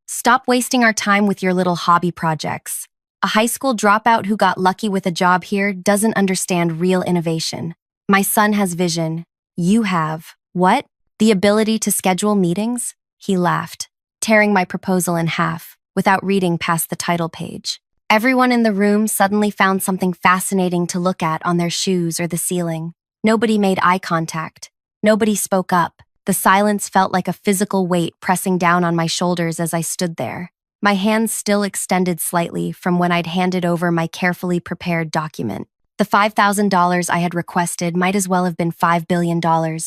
Stop wasting our time with your little hobby projects. A high school dropout who got lucky with a job here doesn't understand real innovation. My son has vision. You have. What? The ability to schedule meetings? He laughed, tearing my proposal in half without reading past the title page. Everyone in the room suddenly found something fascinating to look at on their shoes or the ceiling. Nobody made eye contact. Nobody spoke up. The silence felt like a physical weight pressing down on my shoulders as I stood there. My hands still extended slightly from when I'd handed over my carefully prepared document. The $5,000 I had requested might as well have been $5 billion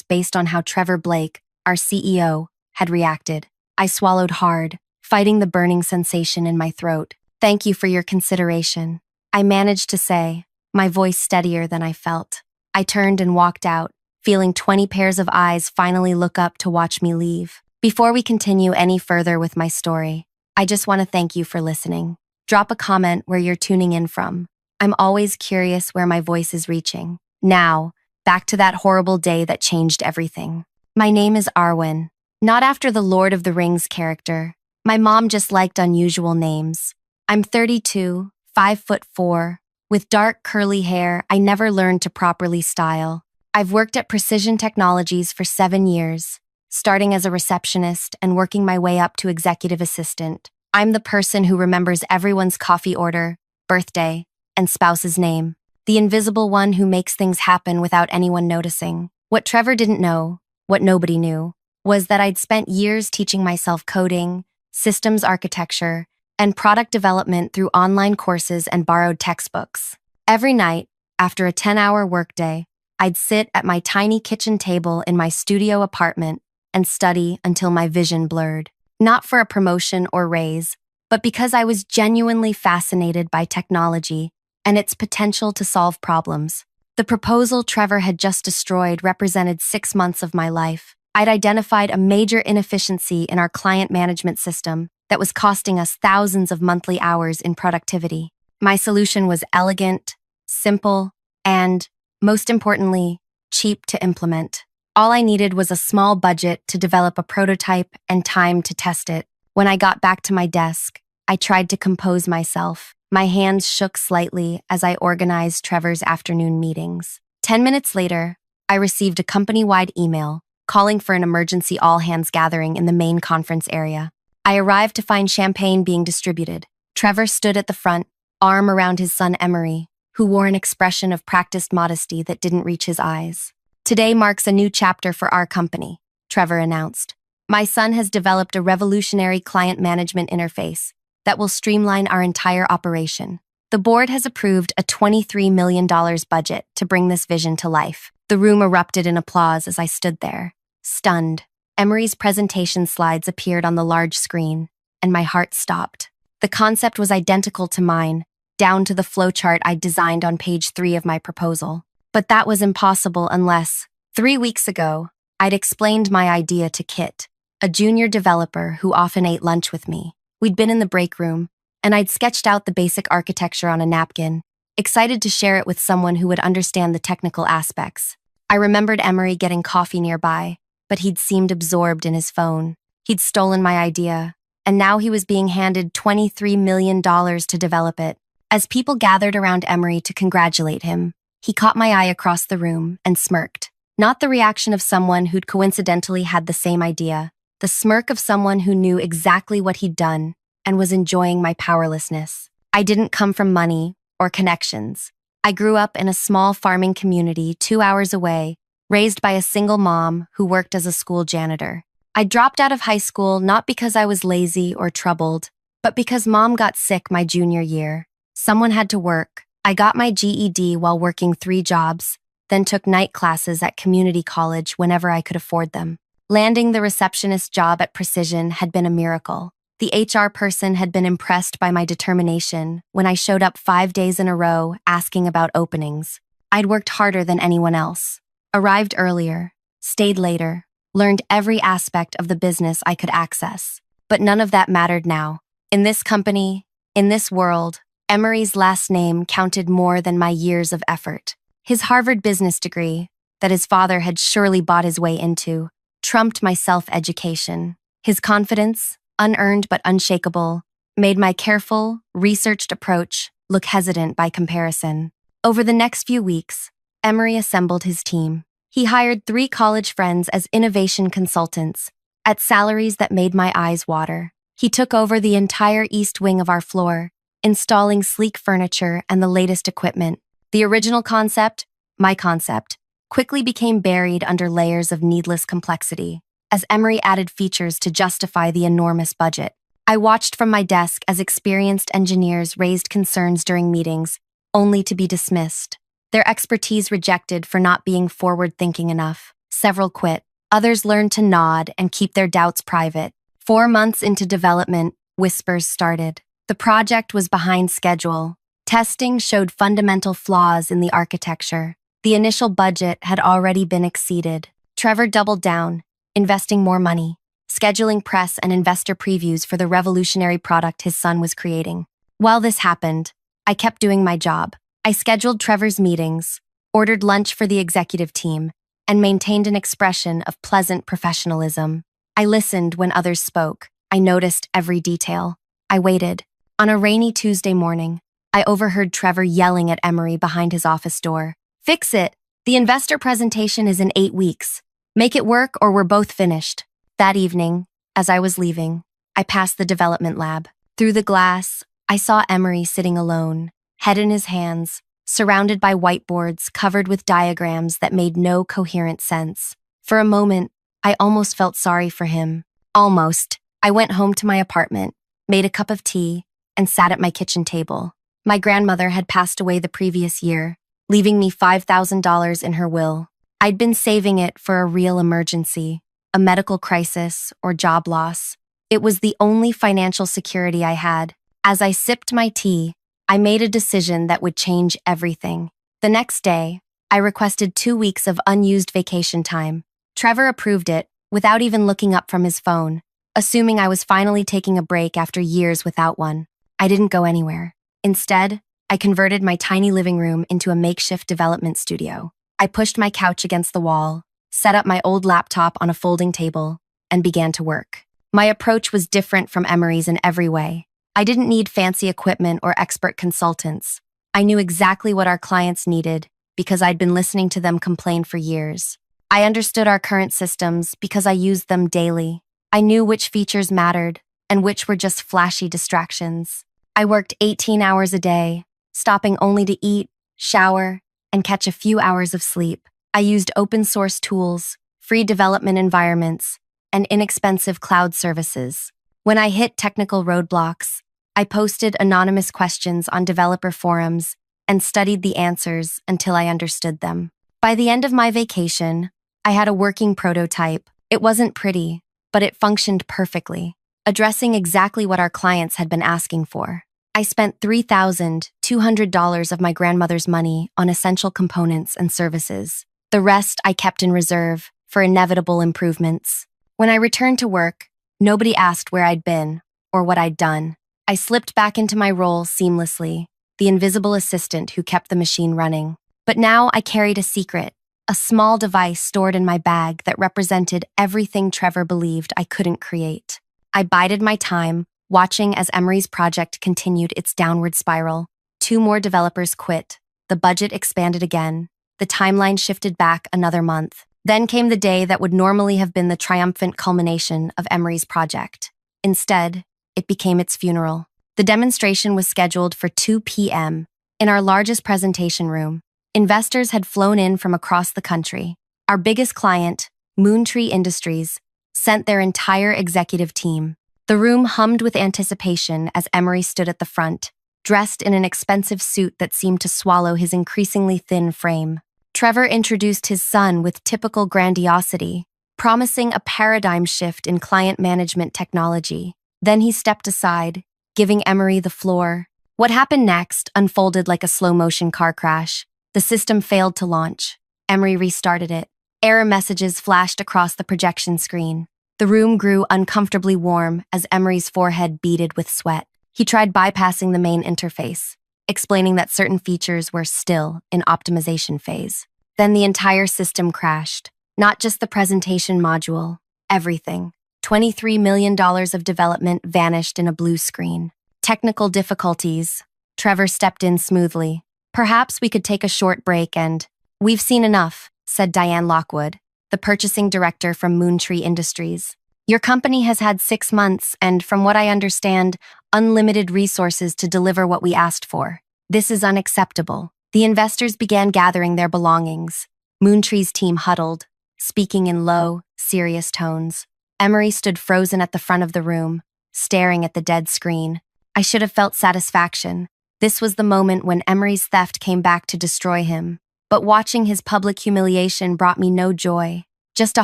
based on how Trevor Blake, our CEO, had reacted. I swallowed hard, fighting the burning sensation in my throat. Thank you for your consideration, I managed to say, my voice steadier than I felt. I turned and walked out, feeling 20 pairs of eyes finally look up to watch me leave. Before we continue any further with my story, I just want to thank you for listening. Drop a comment where you're tuning in from. I'm always curious where my voice is reaching. Now, back to that horrible day that changed everything. My name is Arwen, not after the Lord of the Rings character. My mom just liked unusual names. I'm 32, 5'4", with dark curly hair I never learned to properly style. I've worked at Precision Technologies for 7 years, starting as a receptionist and working my way up to executive assistant. I'm the person who remembers everyone's coffee order, birthday, and spouse's name. The invisible one who makes things happen without anyone noticing. What Trevor didn't know, what nobody knew, was that I'd spent years teaching myself coding, systems architecture, and product development through online courses and borrowed textbooks. Every night, after a 10-hour workday, I'd sit at my tiny kitchen table in my studio apartment and study until my vision blurred. Not for a promotion or raise, but because I was genuinely fascinated by technology and its potential to solve problems. The proposal Trevor had just destroyed represented 6 months of my life. I'd identified a major inefficiency in our client management system that was costing us thousands of monthly hours in productivity. My solution was elegant, simple, and, most importantly, cheap to implement. All I needed was a small budget to develop a prototype and time to test it. When I got back to my desk, I tried to compose myself. My hands shook slightly as I organized Trevor's afternoon meetings. 10 minutes later, I received a company-wide email calling for an emergency all-hands gathering in the main conference area. I arrived to find champagne being distributed. Trevor stood at the front, arm around his son Emery, who wore an expression of practiced modesty that didn't reach his eyes. Today marks a new chapter for our company, Trevor announced. My son has developed a revolutionary client management interface that will streamline our entire operation. The board has approved a $23 million budget to bring this vision to life. The room erupted in applause as I stood there, stunned. Emery's presentation slides appeared on the large screen, and my heart stopped. The concept was identical to mine, down to the flowchart I'd designed on page 3 of my proposal. But that was impossible unless, 3 weeks ago, I'd explained my idea to Kit, a junior developer who often ate lunch with me. We'd been in the break room, and I'd sketched out the basic architecture on a napkin, excited to share it with someone who would understand the technical aspects. I remembered Emery getting coffee nearby, but he'd seemed absorbed in his phone. He'd stolen my idea, and now he was being handed $23 million to develop it. As people gathered around Emery to congratulate him, he caught my eye across the room and smirked. Not the reaction of someone who'd coincidentally had the same idea, the smirk of someone who knew exactly what he'd done and was enjoying my powerlessness. I didn't come from money or connections. I grew up in a small farming community 2 hours away, raised by a single mom who worked as a school janitor. I dropped out of high school not because I was lazy or troubled, but because mom got sick my junior year. Someone had to work. I got my GED while working 3 jobs, then took night classes at community college whenever I could afford them. Landing the receptionist job at Precision had been a miracle. The HR person had been impressed by my determination when I showed up 5 days in a row asking about openings. I'd worked harder than anyone else. Arrived earlier, stayed later, learned every aspect of the business I could access. But none of that mattered now. In this company, in this world, Emery's last name counted more than my years of effort. His Harvard business degree, that his father had surely bought his way into, trumped my self-education. His confidence, unearned but unshakable, made my careful, researched approach look hesitant by comparison. Over the next few weeks, Emery assembled his team. He hired 3 college friends as innovation consultants, at salaries that made my eyes water. He took over the entire east wing of our floor, installing sleek furniture and the latest equipment. The original concept, my concept, quickly became buried under layers of needless complexity, as Emery added features to justify the enormous budget. I watched from my desk as experienced engineers raised concerns during meetings, only to be dismissed. Their expertise rejected for not being forward-thinking enough. Several quit. Others learned to nod and keep their doubts private. 4 months into development, whispers started. The project was behind schedule. Testing showed fundamental flaws in the architecture. The initial budget had already been exceeded. Trevor doubled down, investing more money, scheduling press and investor previews for the revolutionary product his son was creating. While this happened, I kept doing my job. I scheduled Trevor's meetings, ordered lunch for the executive team, and maintained an expression of pleasant professionalism. I listened when others spoke. I noticed every detail. I waited. On a rainy Tuesday morning, I overheard Trevor yelling at Emery behind his office door. "Fix it! The investor presentation is in 8 weeks. Make it work or we're both finished." That evening, as I was leaving, I passed the development lab. Through the glass, I saw Emery sitting alone, head in his hands, surrounded by whiteboards covered with diagrams that made no coherent sense. For a moment, I almost felt sorry for him. Almost. I went home to my apartment, made a cup of tea, and sat at my kitchen table. My grandmother had passed away the previous year, leaving me $5,000 in her will. I'd been saving it for a real emergency, a medical crisis, or job loss. It was the only financial security I had. As I sipped my tea, I made a decision that would change everything. The next day, I requested 2 weeks of unused vacation time. Trevor approved it, without even looking up from his phone, assuming I was finally taking a break after years without one. I didn't go anywhere. Instead, I converted my tiny living room into a makeshift development studio. I pushed my couch against the wall, set up my old laptop on a folding table, and began to work. My approach was different from Emery's in every way. I didn't need fancy equipment or expert consultants. I knew exactly what our clients needed because I'd been listening to them complain for years. I understood our current systems because I used them daily. I knew which features mattered and which were just flashy distractions. I worked 18 hours a day, stopping only to eat, shower, and catch a few hours of sleep. I used open-source tools, free development environments, and inexpensive cloud services. When I hit technical roadblocks, I posted anonymous questions on developer forums and studied the answers until I understood them. By the end of my vacation, I had a working prototype. It wasn't pretty, but it functioned perfectly, addressing exactly what our clients had been asking for. I spent $3,200 of my grandmother's money on essential components and services. The rest I kept in reserve for inevitable improvements. When I returned to work, nobody asked where I'd been or what I'd done. I slipped back into my role seamlessly, the invisible assistant who kept the machine running. But now I carried a secret, a small device stored in my bag that represented everything Trevor believed I couldn't create. I bided my time, watching as Emery's project continued its downward spiral. 2 more developers quit. The budget expanded again. The timeline shifted back another month. Then came the day that would normally have been the triumphant culmination of Emery's project. Instead, it became its funeral. The demonstration was scheduled for 2 p.m. in our largest presentation room. Investors had flown in from across the country. Our biggest client, Moontree Industries, sent their entire executive team. The room hummed with anticipation as Emery stood at the front, dressed in an expensive suit that seemed to swallow his increasingly thin frame. Trevor introduced his son with typical grandiosity, promising a paradigm shift in client management technology. Then he stepped aside, giving Emery the floor. What happened next unfolded like a slow-motion car crash. The system failed to launch. Emery restarted it. Error messages flashed across the projection screen. The room grew uncomfortably warm as Emery's forehead beaded with sweat. He tried bypassing the main interface, explaining that certain features were still in optimization phase. Then the entire system crashed. Not just the presentation module, everything. $23 million of development vanished in a blue screen. Technical difficulties. Trevor stepped in smoothly. Perhaps we could take a short break and— We've seen enough, said Diane Lockwood, the purchasing director from Moontree Industries. Your company has had 6 months and, from what I understand, unlimited resources to deliver what we asked for. This is unacceptable. The investors began gathering their belongings. Moontree's team huddled, speaking in low, serious tones. Emery stood frozen at the front of the room, staring at the dead screen. I should have felt satisfaction. This was the moment when Emery's theft came back to destroy him. But watching his public humiliation brought me no joy, just a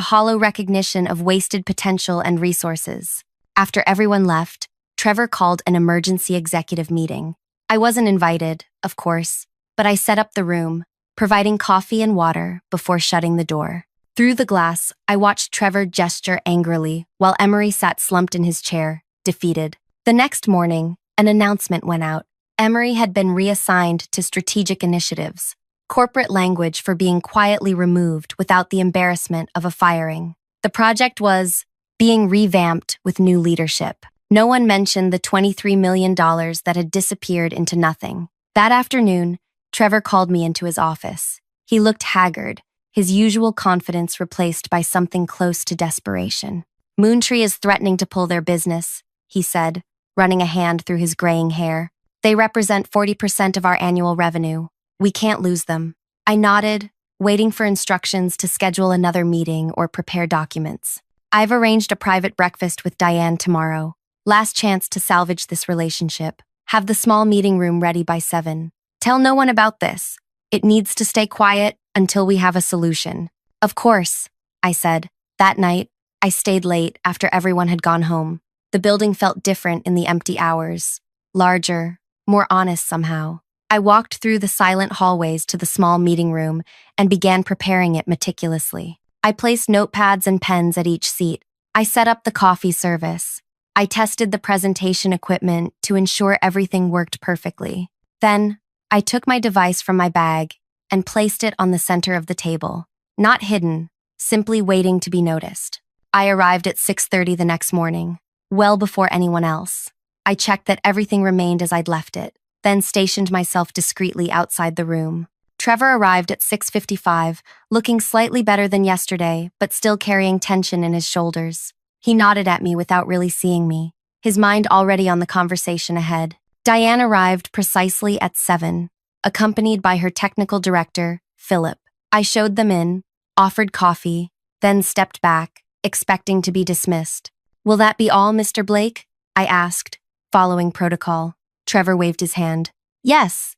hollow recognition of wasted potential and resources. After everyone left, Trevor called an emergency executive meeting. I wasn't invited, of course, but I set up the room, providing coffee and water before shutting the door. Through the glass, I watched Trevor gesture angrily while Emery sat slumped in his chair, defeated. The next morning, an announcement went out. Emery had been reassigned to strategic initiatives, corporate language for being quietly removed without the embarrassment of a firing. The project was being revamped with new leadership. No one mentioned the $23 million that had disappeared into nothing. That afternoon, Trevor called me into his office. He looked haggard, his usual confidence replaced by something close to desperation. Moontree is threatening to pull their business, he said, running a hand through his graying hair. They represent 40% of our annual revenue. We can't lose them. I nodded, waiting for instructions to schedule another meeting or prepare documents. I've arranged a private breakfast with Diane tomorrow. Last chance to salvage this relationship. Have the small meeting room ready by 7. Tell no one about this. It needs to stay quiet until we have a solution. Of course, I said. That night, I stayed late after everyone had gone home. The building felt different in the empty hours. Larger, more honest somehow. I walked through the silent hallways to the small meeting room and began preparing it meticulously. I placed notepads and pens at each seat. I set up the coffee service. I tested the presentation equipment to ensure everything worked perfectly. Then, I took my device from my bag and placed it on the center of the table. Not hidden, simply waiting to be noticed. I arrived at 6:30 the next morning, well before anyone else. I checked that everything remained as I'd left it, then stationed myself discreetly outside the room. Trevor arrived at 6:55, looking slightly better than yesterday, but still carrying tension in his shoulders. He nodded at me without really seeing me, his mind already on the conversation ahead. Diane arrived precisely at 7, accompanied by her technical director, Philip. I showed them in, offered coffee, then stepped back, expecting to be dismissed. Will that be all, Mr. Blake? I asked, following protocol. Trevor waved his hand. Yes.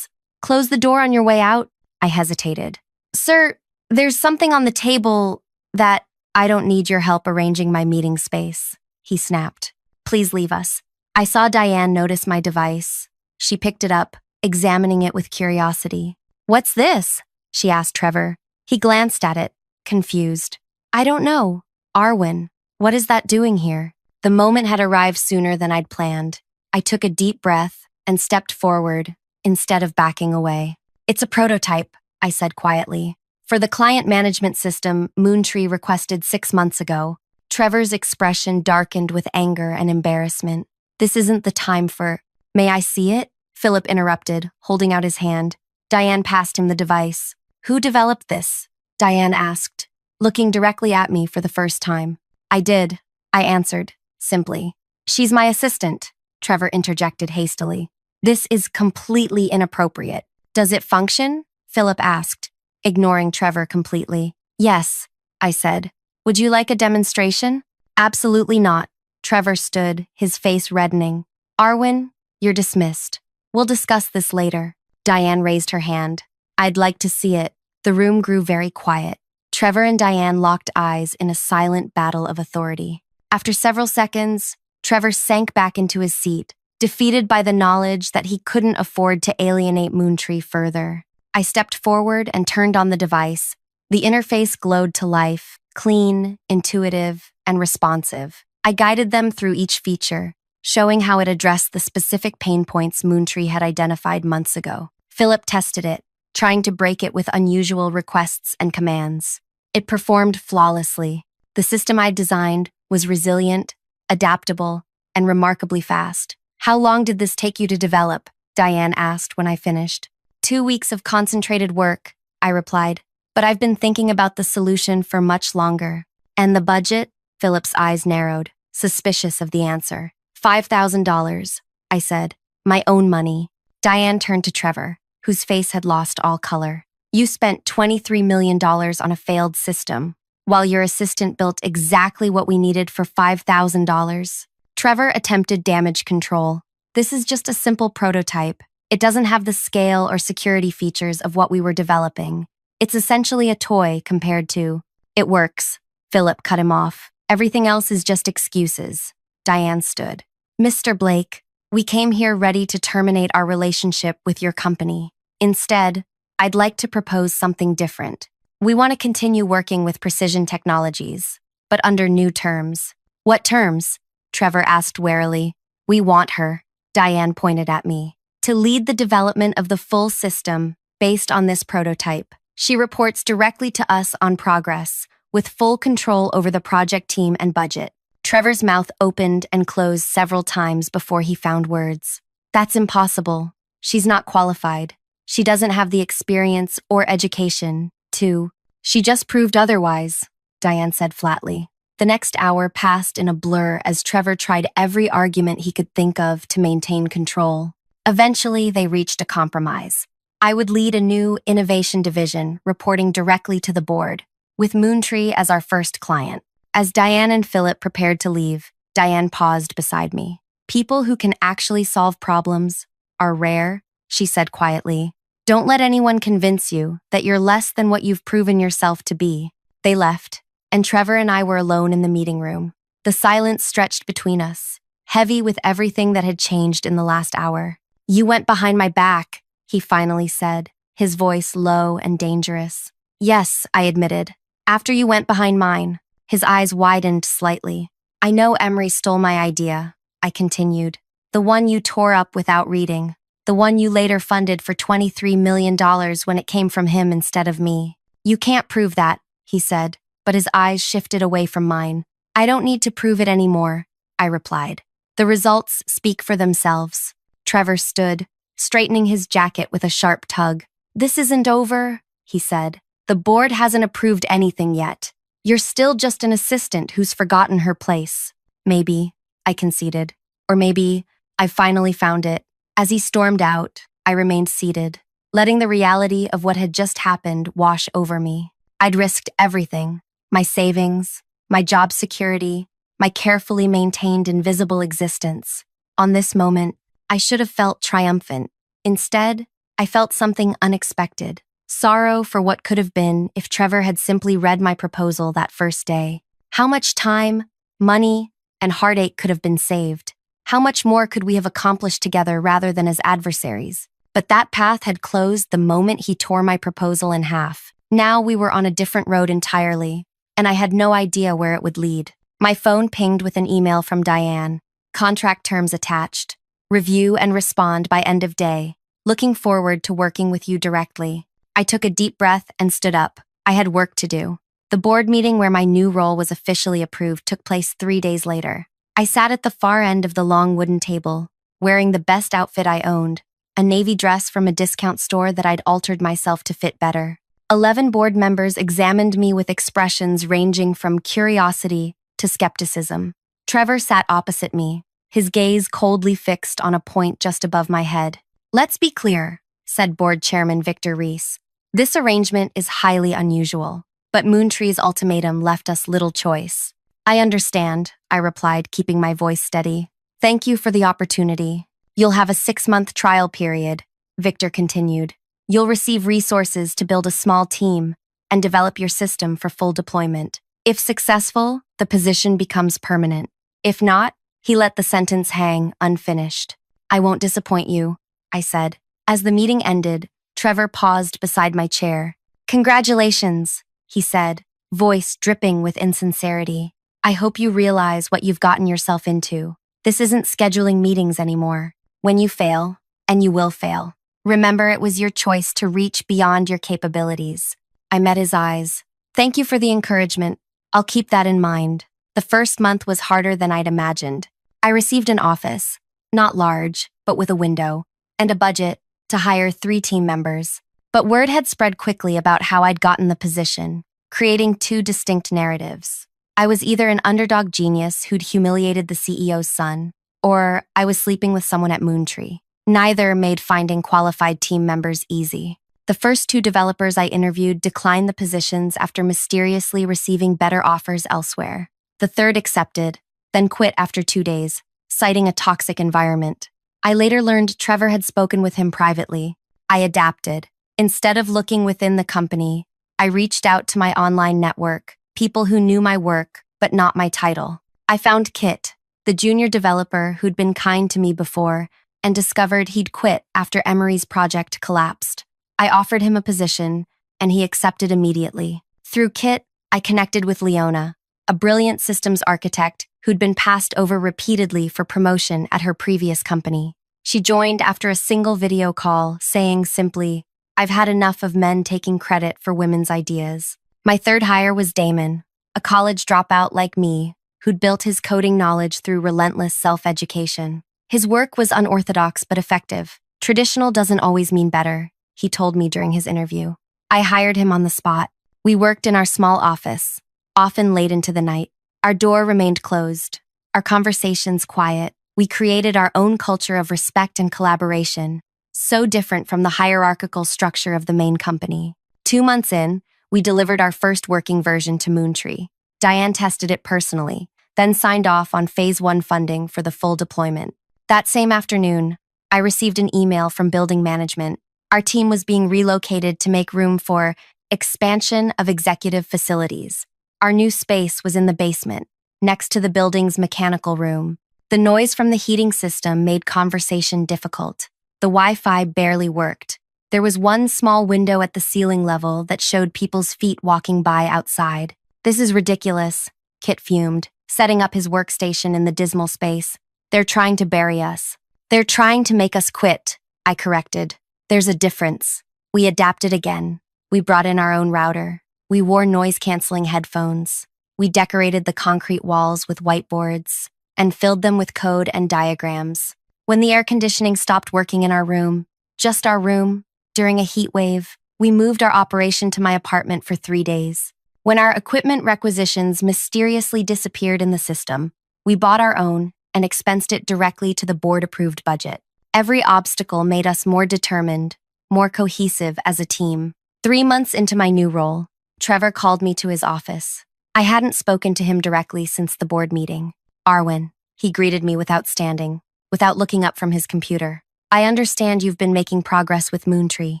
Close the door on your way out. I hesitated. Sir, there's something on the table that— I don't need your help arranging my meeting space, he snapped. Please leave us. I saw Diane notice my device. She picked it up, examining it with curiosity. What's this? She asked Trevor. He glanced at it, confused. I don't know. Arwen, what is that doing here? The moment had arrived sooner than I'd planned. I took a deep breath and stepped forward instead of backing away. It's a prototype, I said quietly. For the client management system Moontree requested 6 months ago. Trevor's expression darkened with anger and embarrassment. This isn't the time for— May I see it? Philip interrupted, holding out his hand. Diane passed him the device. Who developed this? Diane asked, looking directly at me for the first time. I did, I answered, simply. She's my assistant, Trevor interjected hastily. This is completely inappropriate. Does it function? Philip asked, ignoring Trevor completely. Yes, I said. Would you like a demonstration? Absolutely not. Trevor stood, his face reddening. Arwen, you're dismissed. We'll discuss this later. Diane raised her hand. I'd like to see it. The room grew very quiet. Trevor and Diane locked eyes in a silent battle of authority. After several seconds, Trevor sank back into his seat, defeated by the knowledge that he couldn't afford to alienate Moontree further. I stepped forward and turned on the device. The interface glowed to life, clean, intuitive, and responsive. I guided them through each feature, showing how it addressed the specific pain points Moontree had identified months ago. Philip tested it, trying to break it with unusual requests and commands. It performed flawlessly. The system I'd designed, was resilient, adaptable, and remarkably fast. How long did this take you to develop? Diane asked when I finished. 2 weeks of concentrated work, I replied. But I've been thinking about the solution for much longer. And the budget? Philip's eyes narrowed, suspicious of the answer. $5,000, I said. My own money. Diane turned to Trevor, whose face had lost all color. You spent $23 million on a failed system, while your assistant built exactly what we needed for $5,000. Trevor attempted damage control. This is just a simple prototype. It doesn't have the scale or security features of what we were developing. It's essentially a toy compared to... It works. Philip cut him off. Everything else is just excuses. Diane stood. Mr. Blake, we came here ready to terminate our relationship with your company. Instead, I'd like to propose something different. We want to continue working with Precision Technologies, but under new terms. What terms? Trevor asked warily. We want her, Diane pointed at me, to lead the development of the full system based on this prototype. She reports directly to us on progress, with full control over the project team and budget. Trevor's mouth opened and closed several times before he found words. That's impossible. She's not qualified. She doesn't have the experience or education to... She just proved otherwise, Diane said flatly. The next hour passed in a blur as Trevor tried every argument he could think of to maintain control. Eventually, they reached a compromise. I would lead a new innovation division, reporting directly to the board, with Moontree as our first client. As Diane and Philip prepared to leave, Diane paused beside me. People who can actually solve problems are rare, she said quietly. Don't let anyone convince you that you're less than what you've proven yourself to be. They left, and Trevor and I were alone in the meeting room. The silence stretched between us, heavy with everything that had changed in the last hour. You went behind my back, he finally said, his voice low and dangerous. Yes, I admitted. After you went behind mine. His eyes widened slightly. I know Emery stole my idea, I continued. The one you tore up without reading. The one you later funded for $23 million when it came from him instead of me. You can't prove that, he said, but his eyes shifted away from mine. I don't need to prove it anymore, I replied. The results speak for themselves. Trevor stood, straightening his jacket with a sharp tug. This isn't over, he said. The board hasn't approved anything yet. You're still just an assistant who's forgotten her place. Maybe, I conceded. Or maybe, I've finally found it. As he stormed out, I remained seated, letting the reality of what had just happened wash over me. I'd risked everything. My savings, my job security, my carefully maintained invisible existence. On this moment, I should have felt triumphant. Instead, I felt something unexpected. Sorrow for what could have been if Trevor had simply read my proposal that first day. How much time, money, and heartache could have been saved? How much more could we have accomplished together rather than as adversaries? But that path had closed the moment he tore my proposal in half. Now we were on a different road entirely, and I had no idea where it would lead. My phone pinged with an email from Diane. Contract terms attached. Review and respond by end of day. Looking forward to working with you directly. I took a deep breath and stood up. I had work to do. The board meeting where my new role was officially approved took place 3 days later. I sat at the far end of the long wooden table, wearing the best outfit I owned, a navy dress from a discount store that I'd altered myself to fit better. 11 board members examined me with expressions ranging from curiosity to skepticism. Trevor sat opposite me, his gaze coldly fixed on a point just above my head. Let's be clear, said board chairman Victor Reese. This arrangement is highly unusual, but Moontree's ultimatum left us little choice. I understand, I replied, keeping my voice steady. Thank you for the opportunity. You'll have a 6-month trial period, Victor continued. You'll receive resources to build a small team and develop your system for full deployment. If successful, the position becomes permanent. If not, he let the sentence hang unfinished. I won't disappoint you, I said. As the meeting ended, Trevor paused beside my chair. Congratulations, he said, voice dripping with insincerity. I hope you realize what you've gotten yourself into. This isn't scheduling meetings anymore. When you fail, and you will fail, remember it was your choice to reach beyond your capabilities. I met his eyes. Thank you for the encouragement. I'll keep that in mind. The first month was harder than I'd imagined. I received an office, not large, but with a window, and a budget to hire 3 team members. But word had spread quickly about how I'd gotten the position, creating 2 distinct narratives. I was either an underdog genius who'd humiliated the CEO's son, or I was sleeping with someone at Moontree. Neither made finding qualified team members easy. The first 2 developers I interviewed declined the positions after mysteriously receiving better offers elsewhere. The third accepted, then quit after 2 days, citing a toxic environment. I later learned Trevor had spoken with him privately. I adapted. Instead of looking within the company, I reached out to my online network, people who knew my work, but not my title. I found Kit, the junior developer who'd been kind to me before, and discovered he'd quit after Emery's project collapsed. I offered him a position, and he accepted immediately. Through Kit, I connected with Leona, a brilliant systems architect who'd been passed over repeatedly for promotion at her previous company. She joined after a single video call, saying simply, "I've had enough of men taking credit for women's ideas." My third hire was Damon, a college dropout like me, who'd built his coding knowledge through relentless self-education. His work was unorthodox but effective. Traditional doesn't always mean better, he told me during his interview. I hired him on the spot. We worked in our small office, often late into the night. Our door remained closed, our conversations quiet. We created our own culture of respect and collaboration, so different from the hierarchical structure of the main company. 2 months in, we delivered our first working version to Moontree. Diane tested it personally, then signed off on Phase 1 funding for the full deployment. That same afternoon, I received an email from building management. Our team was being relocated to make room for expansion of executive facilities. Our new space was in the basement, next to the building's mechanical room. The noise from the heating system made conversation difficult. The Wi-Fi barely worked. There was one small window at the ceiling level that showed people's feet walking by outside. "This is ridiculous," Kit fumed, setting up his workstation in the dismal space. "They're trying to bury us." "They're trying to make us quit," I corrected. "There's a difference." We adapted again. We brought in our own router. We wore noise-canceling headphones. We decorated the concrete walls with whiteboards and filled them with code and diagrams. When the air conditioning stopped working in our room, just our room, during a heat wave, we moved our operation to my apartment for 3 days. When our equipment requisitions mysteriously disappeared in the system, we bought our own and expensed it directly to the board-approved budget. Every obstacle made us more determined, more cohesive as a team. 3 months into my new role, Trevor called me to his office. I hadn't spoken to him directly since the board meeting. "Arwen," he greeted me without standing, without looking up from his computer. "I understand you've been making progress with Moontree."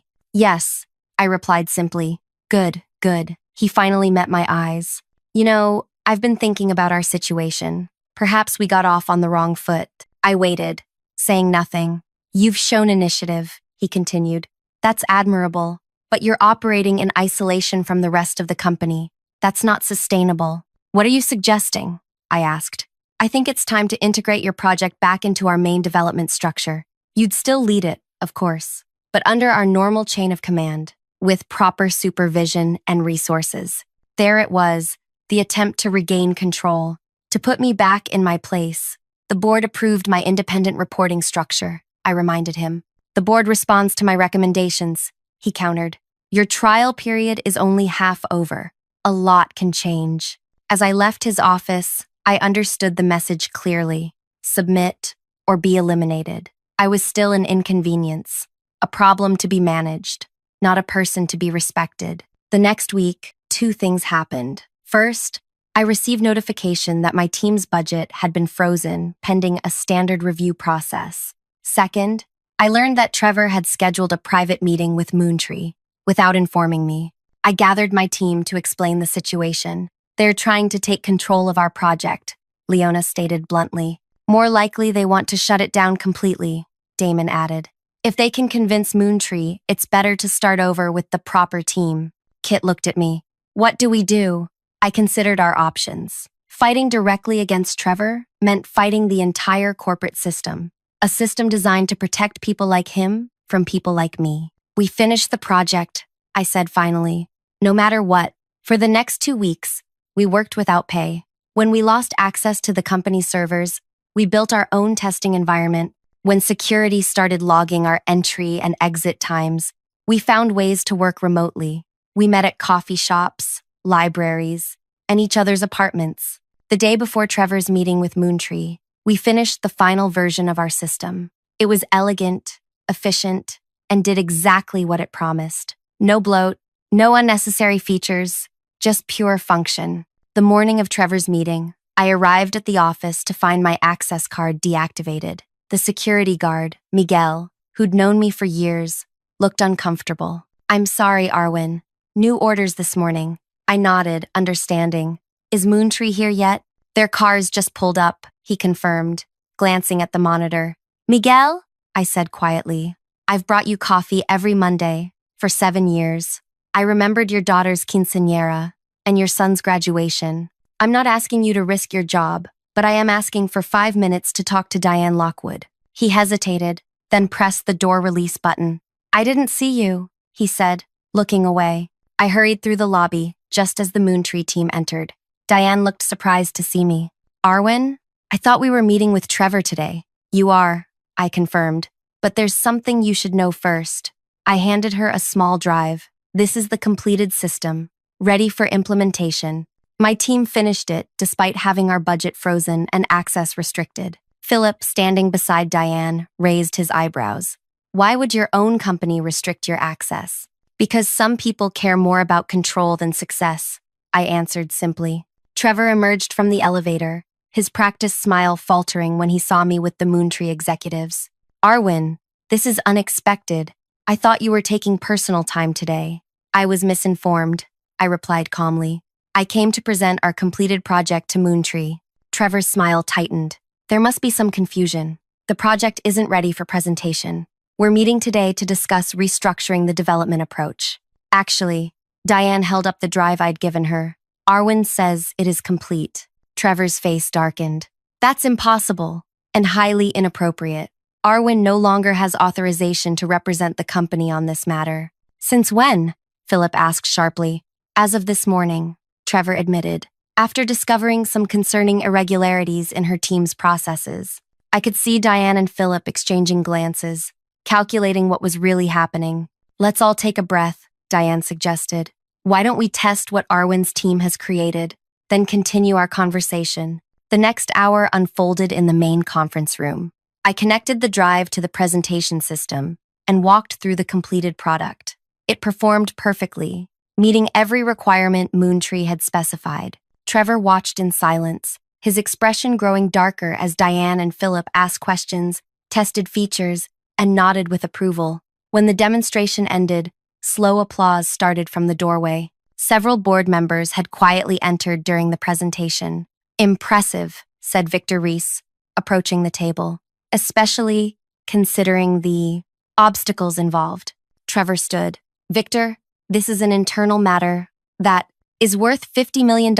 "Yes," I replied simply. "Good, good." He finally met my eyes. "You know, I've been thinking about our situation. Perhaps we got off on the wrong foot." I waited, saying nothing. "You've shown initiative," he continued. "That's admirable, but you're operating in isolation from the rest of the company. That's not sustainable." "What are you suggesting?" I asked. "I think it's time to integrate your project back into our main development structure. You'd still lead it, of course, but under our normal chain of command, with proper supervision and resources." There it was, the attempt to regain control, to put me back in my place. "The board approved my independent reporting structure," I reminded him. "The board responds to my recommendations," he countered. "Your trial period is only half over. A lot can change." As I left his office, I understood the message clearly. Submit or be eliminated. I was still an inconvenience, a problem to be managed, not a person to be respected. The next week, 2 things happened. First, I received notification that my team's budget had been frozen pending a standard review process. Second, I learned that Trevor had scheduled a private meeting with Moontree without informing me. I gathered my team to explain the situation. "They're trying to take control of our project," Leona stated bluntly. "More likely they want to shut it down completely," Damon added. "If they can convince Moontree, it's better to start over with the proper team." Kit looked at me. "What do we do?" I considered our options. Fighting directly against Trevor meant fighting the entire corporate system, a system designed to protect people like him from people like me. "We finished the project," I said finally. "No matter what, for the next 2 weeks, we worked without pay. When we lost access to the company's servers, we built our own testing environment. When security started logging our entry and exit times, we found ways to work remotely. We met at coffee shops, libraries, and each other's apartments. The day before Trevor's meeting with Moontree, we finished the final version of our system. It was elegant, efficient, and did exactly what it promised. No bloat, no unnecessary features, just pure function. The morning of Trevor's meeting, I arrived at the office to find my access card deactivated. The security guard, Miguel, who'd known me for years, looked uncomfortable. "I'm sorry, Arwen. New orders this morning." I nodded, understanding. "Is Moontree here yet?" "Their car's just pulled up," he confirmed, glancing at the monitor. "Miguel?" I said quietly. "I've brought you coffee every Monday for 7 years. I remembered your daughter's quinceañera and your son's graduation. I'm not asking you to risk your job, but I am asking for 5 minutes to talk to Diane Lockwood." He hesitated, then pressed the door release button. "I didn't see you," he said, looking away. I hurried through the lobby, just as the Moontree team entered. Diane looked surprised to see me. "Arwen? I thought we were meeting with Trevor today." "You are," I confirmed. "But there's something you should know first." I handed her a small drive. "This is the completed system, ready for implementation." My team finished it despite having our budget frozen and access restricted. Philip, standing beside Diane, raised his eyebrows. "Why would your own company restrict your access?" "Because some people care more about control than success," I answered simply. Trevor emerged from the elevator, his practiced smile faltering when he saw me with the Moontree executives. "Arwen, this is unexpected. I thought you were taking personal time today." "I was misinformed," I replied calmly. "I came to present our completed project to Moontree." Trevor's smile tightened. "There must be some confusion. The project isn't ready for presentation. We're meeting today to discuss restructuring the development approach." "Actually," Diane held up the drive I'd given her. "Arwen says it is complete." Trevor's face darkened. "That's impossible and highly inappropriate. Arwen no longer has authorization to represent the company on this matter." "Since when?" Philip asked sharply. "As of this morning," Trevor admitted, after discovering some concerning irregularities in her team's processes. I could see Diane and Philip exchanging glances, calculating what was really happening. "Let's all take a breath," Diane suggested. "Why don't we test what Arwen's team has created, then continue our conversation?" The next hour unfolded in the main conference room. I connected the drive to the presentation system and walked through the completed product. It performed perfectly, meeting every requirement Moontree had specified. Trevor watched in silence, his expression growing darker as Diane and Philip asked questions, tested features, and nodded with approval. When the demonstration ended, slow applause started from the doorway. Several board members had quietly entered during the presentation. "Impressive," said Victor Reese, approaching the table, "especially considering the obstacles involved." Trevor stood. "Victor, this is an internal matter that is worth $50 million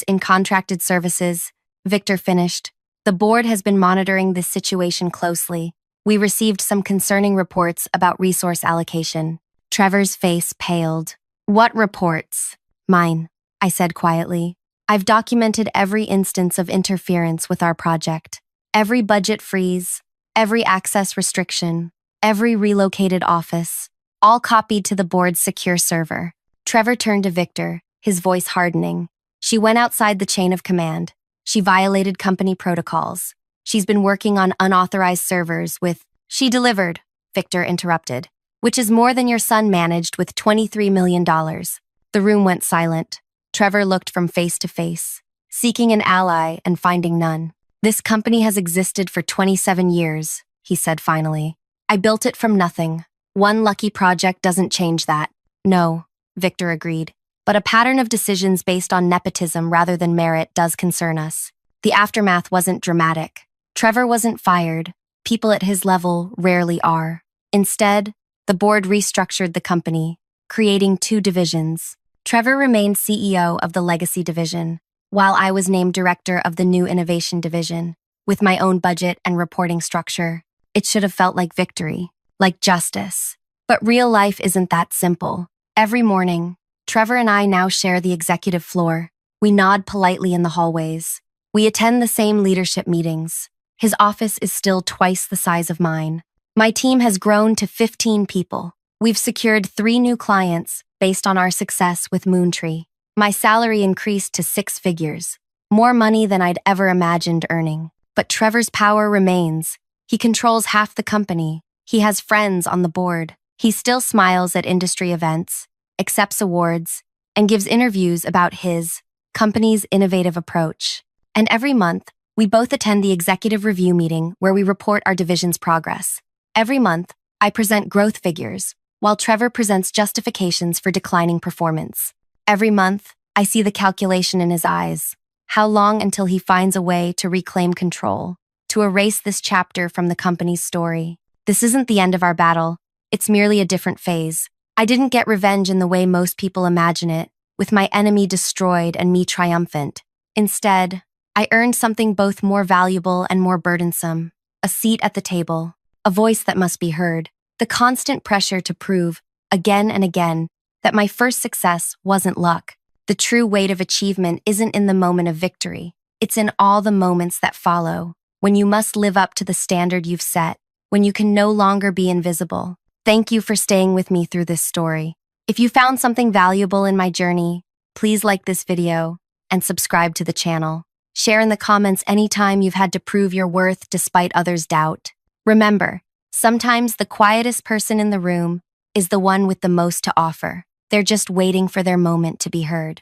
in contracted services," Victor finished. "The board has been monitoring this situation closely. We received some concerning reports about resource allocation." Trevor's face paled. "What reports?" "Mine," I said quietly. "I've documented every instance of interference with our project. Every budget freeze, every access restriction, every relocated office, all copied to the board's secure server." Trevor turned to Victor, his voice hardening. "She went outside the chain of command. She violated company protocols. She's been working on unauthorized servers with—" "She delivered," Victor interrupted, "which is more than your son managed with $23 million. The room went silent. Trevor looked from face to face, seeking an ally and finding none. "This company has existed for 27 years, he said finally. "I built it from nothing. One lucky project doesn't change that." "No," Victor agreed. "But a pattern of decisions based on nepotism rather than merit does concern us." The aftermath wasn't dramatic. Trevor wasn't fired. People at his level rarely are. Instead, the board restructured the company, creating 2 divisions. Trevor remained CEO of the Legacy Division, while I was named director of the New Innovation Division, with my own budget and reporting structure. It should have felt like victory, like justice. But real life isn't that simple. Every morning, Trevor and I now share the executive floor. We nod politely in the hallways. We attend the same leadership meetings. His office is still twice the size of mine. My team has grown to 15 people. We've secured 3 new clients based on our success with Moontree. My salary increased to 6 figures, more money than I'd ever imagined earning. But Trevor's power remains. He controls half the company. He has friends on the board. He still smiles at industry events, accepts awards, and gives interviews about his company's innovative approach. And every month, we both attend the executive review meeting where we report our division's progress. Every month, I present growth figures, while Trevor presents justifications for declining performance. Every month, I see the calculation in his eyes. How long until he finds a way to reclaim control, to erase this chapter from the company's story? This isn't the end of our battle. It's merely a different phase. I didn't get revenge in the way most people imagine it, with my enemy destroyed and me triumphant. Instead, I earned something both more valuable and more burdensome: a seat at the table, a voice that must be heard, the constant pressure to prove, again and again, that my first success wasn't luck. The true weight of achievement isn't in the moment of victory. It's in all the moments that follow, when you must live up to the standard you've set, when you can no longer be invisible. Thank you for staying with me through this story. If you found something valuable in my journey, please like this video and subscribe to the channel. Share in the comments anytime you've had to prove your worth despite others' doubt. Remember, sometimes the quietest person in the room is the one with the most to offer. They're just waiting for their moment to be heard.